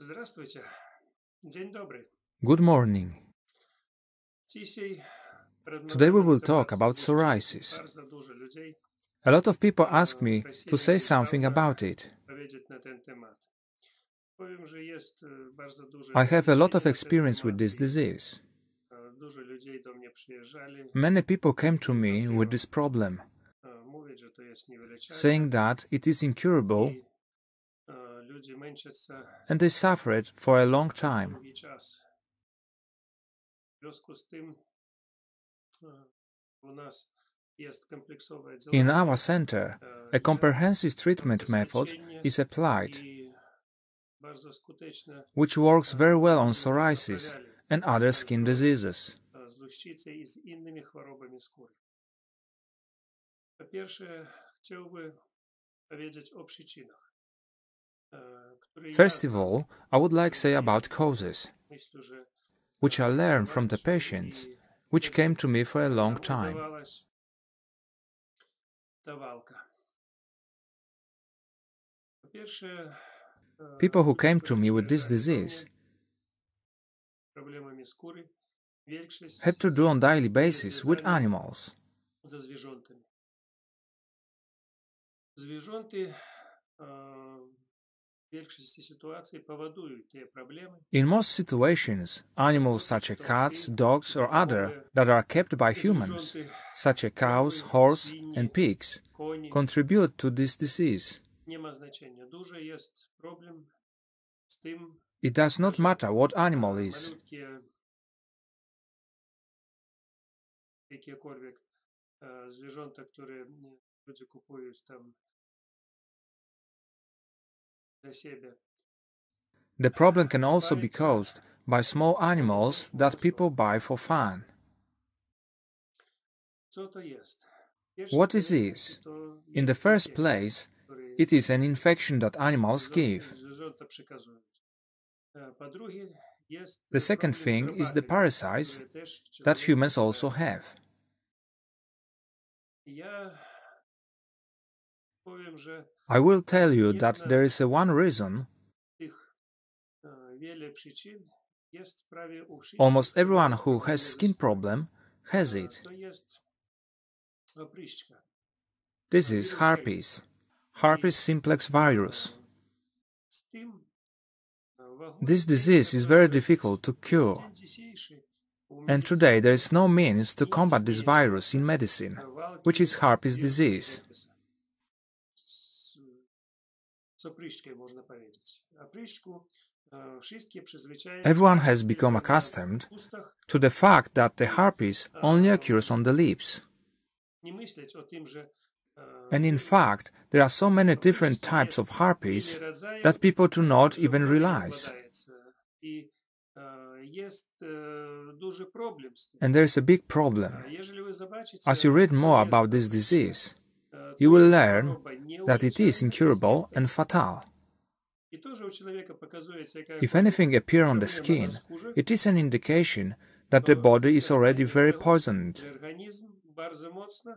Здравствуйте. День добрый. Good morning. Dzisiaj Today we will talk about psoriasis. Bardzo dużo людей A lot of people ask me to say something about it. powiedzieć na ten temat. Powiem, że jest bardzo dużo I have a lot of doświadczenia na ten experience with temat this i, disease. Dużo ludzi do mnie przyjeżdżali, Many people came to me with this problem, mówić, że to jest niewyleczalne saying that it is incurable i ludzie męczą and they suffer it for a long time. długi czas. W związku z tym u nas jest kompleksowe In działanie our center, a comprehensive treatment method is applied, i bardzo skuteczne which works very well on psoriasis and other skin diseases. z łuszczycy i z innymi chorobami skóry. Po pierwsze, chciałbym powiedzieć o przyczynach, które First of all, I would like to say about causes, myślę, że which I learned from the patients which came to me for a long time. udawalась ta walka. Po pierwsze, People who came to me with this disease problemami skóry, większość had to do on daily basis with animals. ze zwierzętami. Zwierzęty w większości sytuacji powodują te problemy. In most situations, animals such as cats, dogs, or other that are kept by humans, such as cows, horse, and pigs, Коні, contribute to this disease. nie ma znaczenia. Duży jest problem z tym, It does not matter what animal is. malutkie jakiekolwiek zwierzęta, które ludzie kupują tam dla siebie. The problem can also be caused by small animals that people buy for fun. Co to jest? What is this? In the first place, it is an infection that animals give. Zwierzęta przekazują. Po drugie, jest The second problem thing z is the robakami, parasites które też that człowiek humans also have. Ja powiem, że I will tell you that there is one reason tych wiele przyczyn jest prawie u wszystkich. almost everyone who has skin problem has it. To jest opryszczka. This is herpes, herpes simplex virus. Z tym This disease is very difficult to cure, dzień dzisiejszy u and medycyny today there is no means to combat this virus in medicine, which is herpes disease. Z opryszczką można powiedzieć. Opryszczku wszystkie przyzwyczajone Everyone has become accustomed w ustach. to the fact that the herpes only occurs on the lips. Nie myśleć o tym, że And in fact, there are so many different types of herpes that people do not even realize. I jest duży problem z tym. And there is a big problem. Jeżeli wy zobaczycie, As you read more about this disease, you will learn that it is incurable and fatal. I to, że u człowieka pokazuje jaka If anything appears on the skin, it is an indication that the body is already very poisoned, że organizm bardzo mocno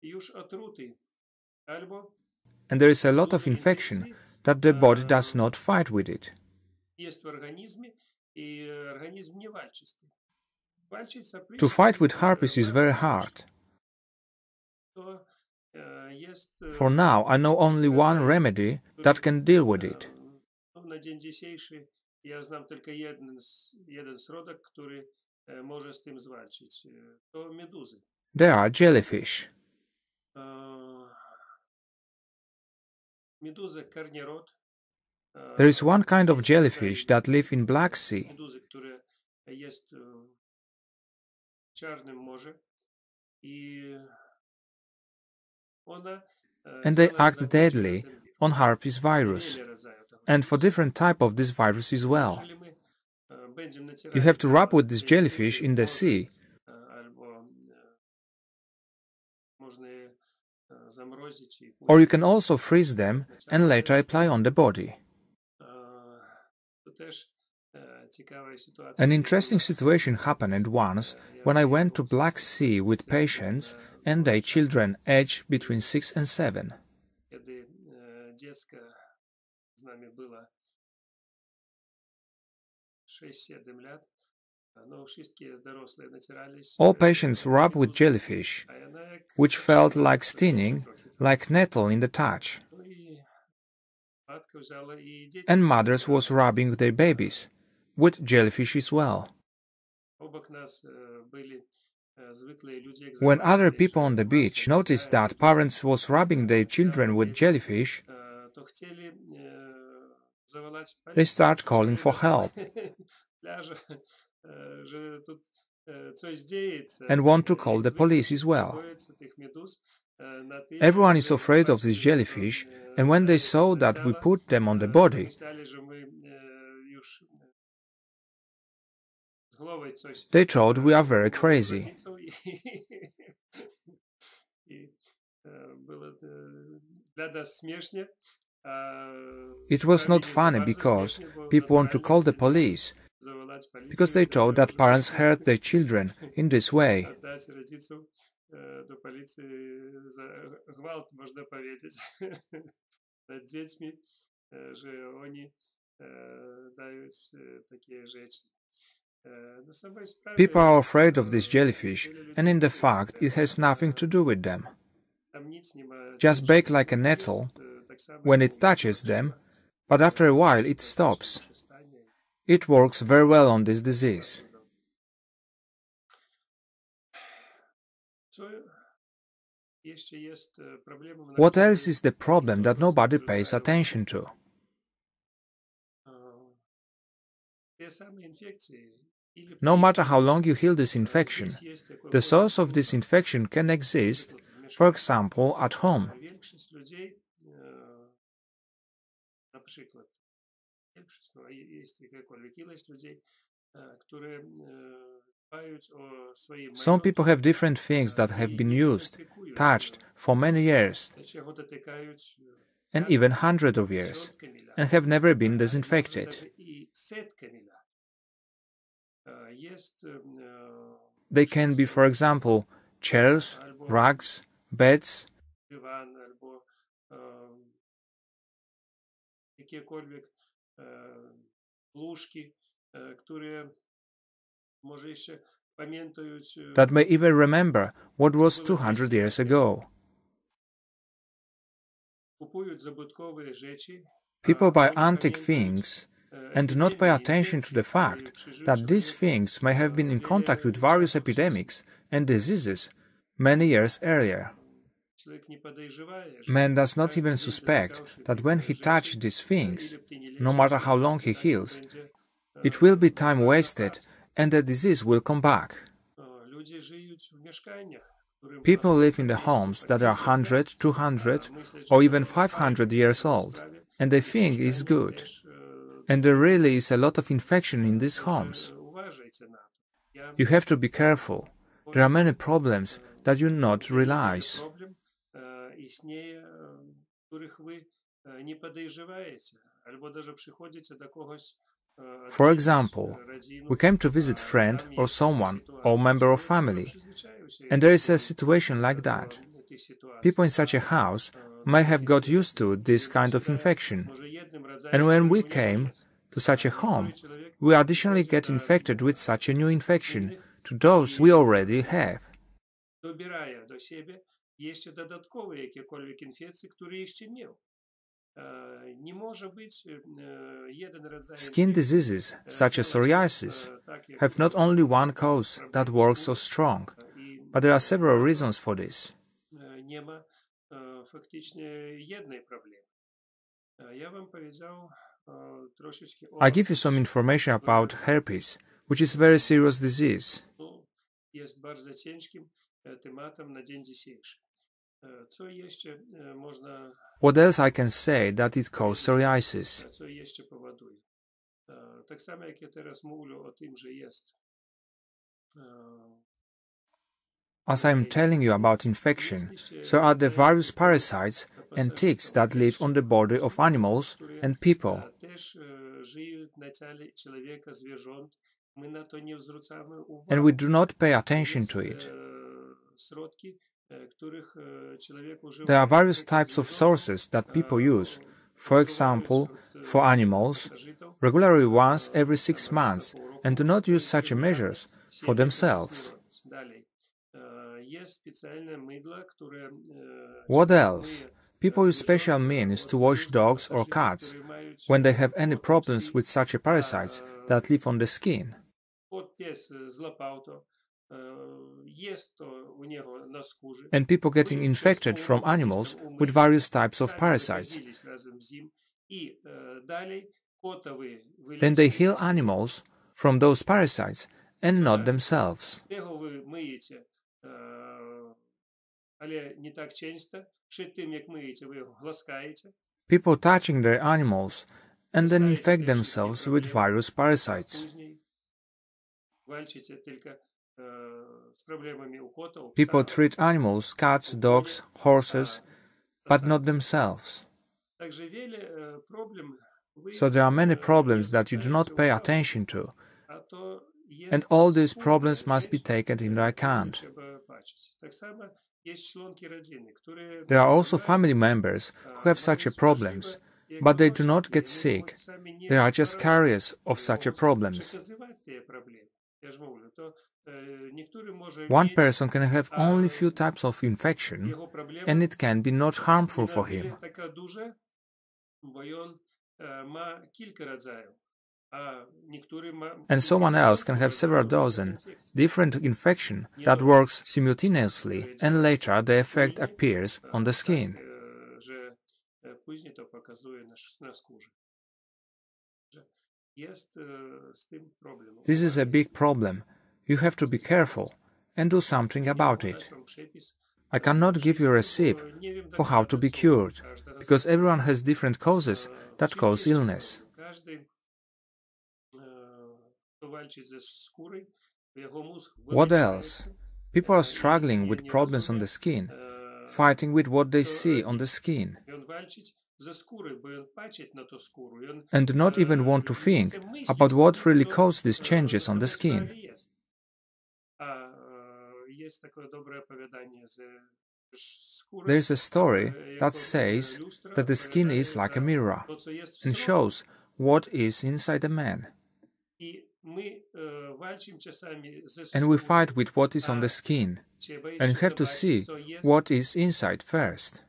już otruty. Albo and there is a lot of infection that the body does not fight with it. jest w organizmie i organizm nie walczy z tym. Walczyć z To opryszczką fight with herpes is very hard. to jest For now, I know only one remedy that can deal with it. na dzień dzisiejszy ja znam tylko jeden środek, który może z tym zwalczyć. To meduzy. There are jellyfish. Meduza karnierod. There is one kind of jellyfish that live in Black Sea. Meduzy, które jest w Czarnym Morzu i ona And they act deadly on herpes virus, and for different type of this virus as well. You have to rub with this jellyfish in the sea, or you can also freeze them and later apply on the body. An interesting situation happened once when I went to Black Sea with patients and their children aged between 6 and 7. Kiedy dziecko z nami było All patients rub with jellyfish, which felt like stinging, like nettle in the touch. And mothers was rubbing their babies with jellyfish as well. When other people on the beach noticed that parents was rubbing their children with jellyfish, they start calling for help and want to call the police as well. Everyone is afraid of these jellyfish, and when they saw that we put them on the body, they thought we are very crazy. It was not funny because people want to call the police, because they thought that parents hurt their children in this way. People are afraid of this jellyfish, and in the fact it has nothing to do with them. Just bake like a nettle when it touches them, but after a while it stops. It works very well on this disease. What else is the problem that nobody pays attention to? No matter how long you heal this infection, the source of this infection can exist, for example, at home. Some people have different things that have been used, touched for many years, and even hundreds of years, and have never been disinfected. They can be, for example, chairs, rugs, beds, that may even remember what was 200 years ago. People buy antique things and do not pay attention to the fact that these things may have been in contact with various epidemics and diseases many years earlier. Man does not even suspect that when he touches these things, no matter how long he heals, it will be time wasted and the disease will come back. People live in the homes that are 100, 200, or even 500 years old, and they think it's good. And there really is a lot of infection in these homes. You have to be careful. There are many problems that you not realize. For example, we came to visit friend or someone or member of family, and there is a situation like that. People in such a house may have got used to this kind of infection, and when we came to such a home, we additionally get infected with such a new infection to those we already have. Skin diseases, such as psoriasis, have not only one cause that works so strong, but there are several reasons for this. I give you some information about herpes, which is a very serious disease. What else I can say that it causes psoriasis? As I am telling you about infection, so are the various parasites and ticks that live on the body of animals and people. And we do not pay attention to it. There are various types of sources that people use, for example, for animals, regularly once every 6 months, and do not use such measures for themselves. What else? People use special means to wash dogs or cats when they have any problems with such parasites that live on the skin. And people getting infected from animals with various types of parasites. Then they heal animals from those parasites and not themselves. People touching their animals and then infect themselves with various parasites. People treat animals, cats, dogs, horses, but not themselves. So there are many problems that you do not pay attention to, and all these problems must be taken into account. There are also family members who have such problems, but they do not get sick. They are just carriers of such problems. One person can have only few types of infection, and it can be not harmful for him. And someone else can have several dozen different infections that works simultaneously, and later the effect appears on the skin. This is a big problem. You have to be careful and do something about it. I cannot give you a recipe for how to be cured, because everyone has different causes that cause illness. What else? People are struggling with problems on the skin, fighting with what they see on the skin, and do not even want to think about what really caused these changes on the skin. There is a story that says that the skin is like a mirror and shows what is inside a man. And we fight with what is on the skin, and you have to see what is inside first.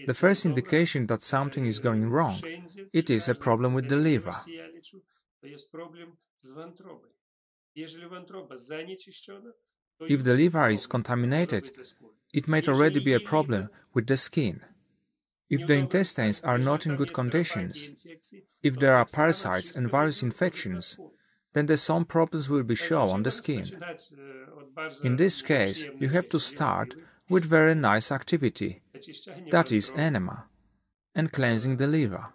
The first indication that something is going wrong, it is a problem with the liver. If the liver is contaminated, it might already be a problem with the skin. If the intestines are not in good conditions, if there are parasites and various infections, then some problems will be shown on the skin. In this case, you have to start with very nice activity, that is enema, and cleansing the liver.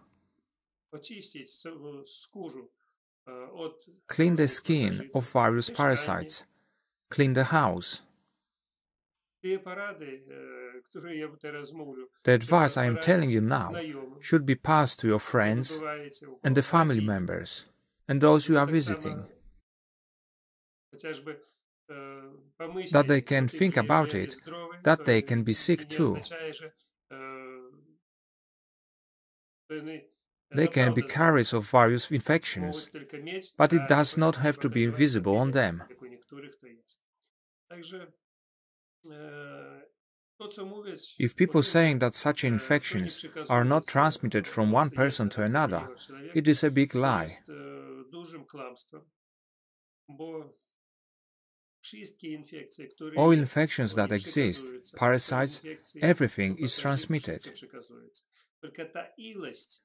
Clean the skin of various parasites. Clean the house. The advice I am telling you now should be passed to your friends and the family members and those you are visiting, that they can think about it, that they can be sick too. They can be carriers of various infections, but it does not have to be visible on them. If people saying that such infections are not transmitted from one person to another, it is a big lie. All infections that exist, parasites, everything is transmitted.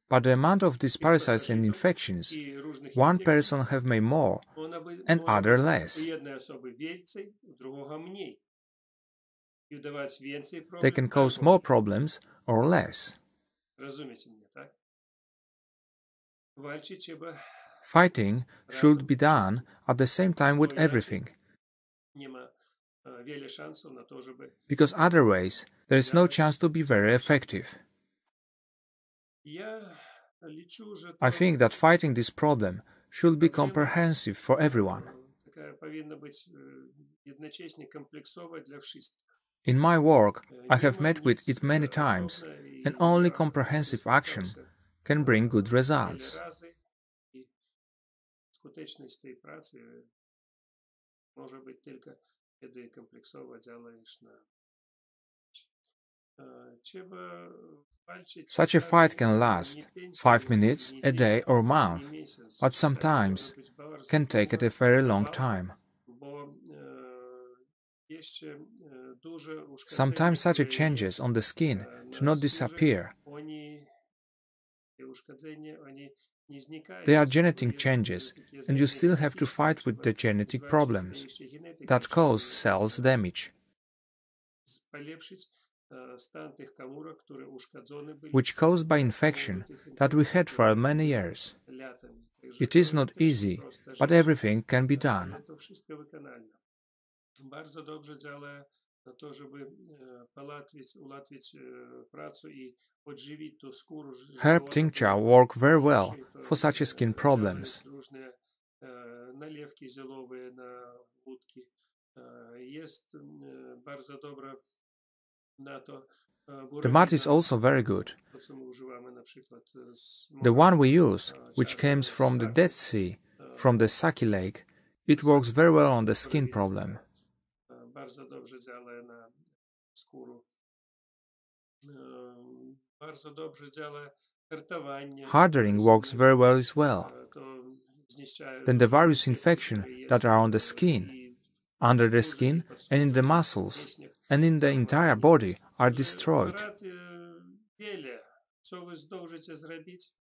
But the amount of these parasites and infections, one person have may more and other less. They can cause more problems or less. Fighting should be done at the same time with everything, because otherwise there is no chance to be very effective. I think that fighting this problem should be comprehensive for everyone. In my work, I have met with it many times, and only comprehensive action can bring good results. Skuteczność tej pracy może być tylko, kiedy kompleksowo działasz na. Trzeba walczyć. Such a fight can last 5 minutes, a day or a month, but sometimes can take it a very long time. Sometimes such a changes on the skin do not disappear. They are genetic changes, and you still have to fight with the genetic problems that cause cells damage, which caused by infection that we had for many years. It is not easy, but everything can be done. Bardzo dobrze działa na to, żeby ułatwić pracę i odżywić tą skórę. Herb tincture work very well for such skin problems. Różne nalewki zielowe na wódki. Jest bardzo dobre na to. The mud is also very good. The one we use, which comes from the Dead Sea, from the Saki Lake, it works very well on the skin problem. Bardzo dobrze działa na skórę. Bardzo dobrze działa hartowanie. Hardening works very well as well. Then the various infections that are on the skin, under the skin and in the muscles and in the entire body are destroyed.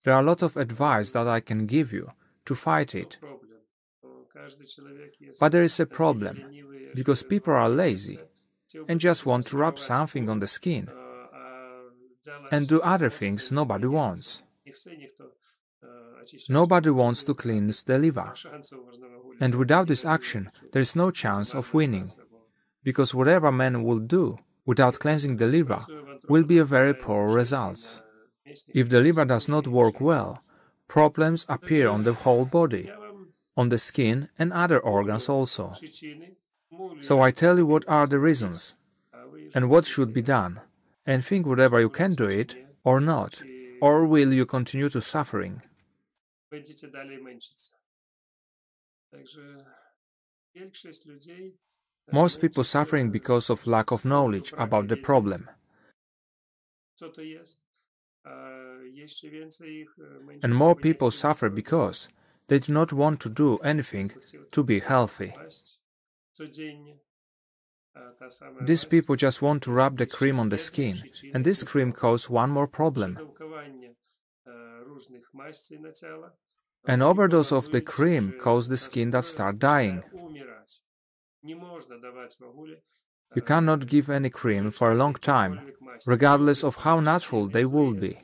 There are a lot of advice that I can give you to fight it. But there is a problem, because people are lazy and just want to rub something on the skin and do other things nobody wants. Nobody wants to cleanse the liver. And without this action, there is no chance of winning, because whatever man will do without cleansing the liver will be a very poor result. If the liver does not work well, problems appear on the whole body, on the skin and other organs also. So I tell you what are the reasons and what should be done, and think whether you can do it or not, or will you continue to suffering. Most people suffering because of lack of knowledge about the problem. And more people suffer because they do not want to do anything to be healthy. These people just want to rub the cream on the skin, and this cream causes one more problem. An overdose of the cream causes the skin that starts dying. You cannot give any cream for a long time, regardless of how natural they will be.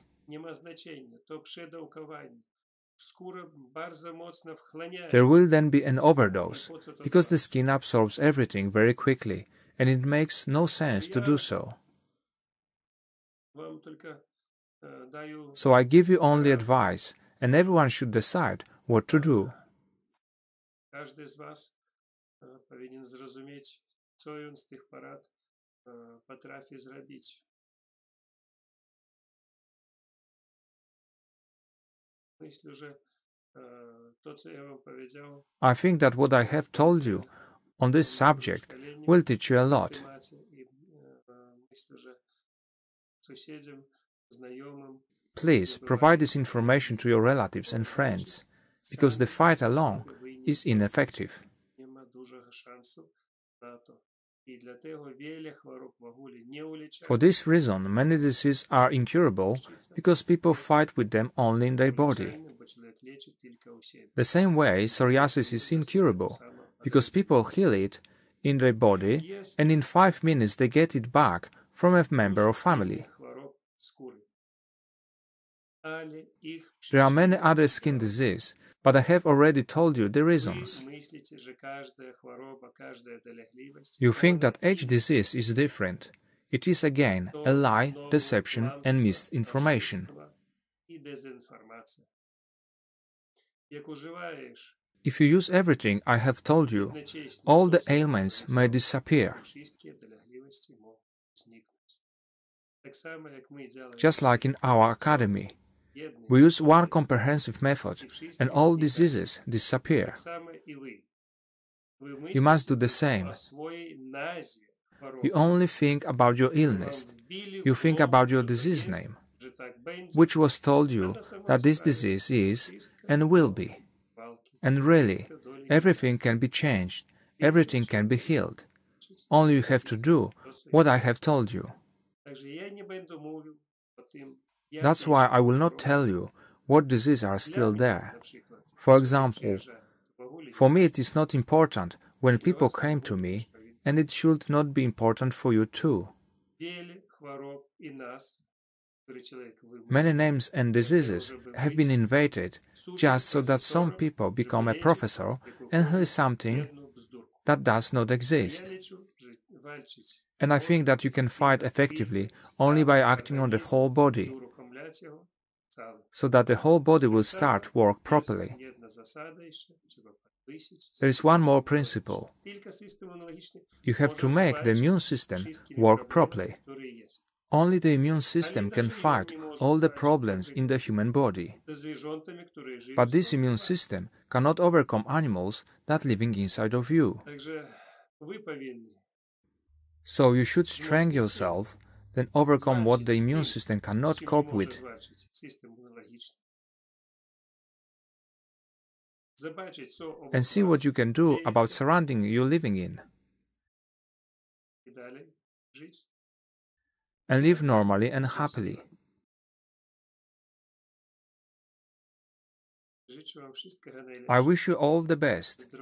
There will then be an overdose, because the skin absorbs everything very quickly, and it makes no sense to do so. So I give you only advice, and everyone should decide what to do. I think that what I have told you on this subject will teach you a lot. Please provide this information to your relatives and friends, because the fight alone is ineffective. For this reason, many diseases are incurable, because people fight with them only in their body. The same way, psoriasis is incurable, because people heal it in their body, and in 5 minutes they get it back from a member of family. There are many other skin diseases, but I have already told you the reasons. You think that each disease is different. It is again a lie, deception and misinformation. If you use everything I have told you, all the ailments may disappear. Just like in our Academy, we use one comprehensive method and all diseases disappear. You must do the same. You only think about your illness. You think about your disease name, which was told you that this disease is and will be. And really, everything can be changed, everything can be healed. Only you have to do what I have told you. That's why I will not tell you what diseases are still there. For example, for me it is not important when people came to me, and it should not be important for you too. Many names and diseases have been invented just so that some people become a professor and heal something that does not exist. And I think that you can fight effectively only by acting on the whole body, so that the whole body will start work properly. There is one more principle. You have to make the immune system work properly. Only the immune system can fight all the problems in the human body. But this immune system cannot overcome animals that are living inside of you. So you should strengthen yourself, then overcome what the immune system cannot cope with. And see what you can do about surrounding you living in. And live normally and happily. I wish you all the best,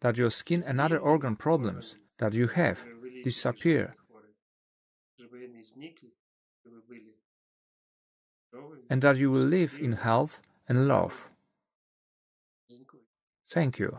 that your skin and other organ problems that you have disappear, and that you will live in health and love. Thank you.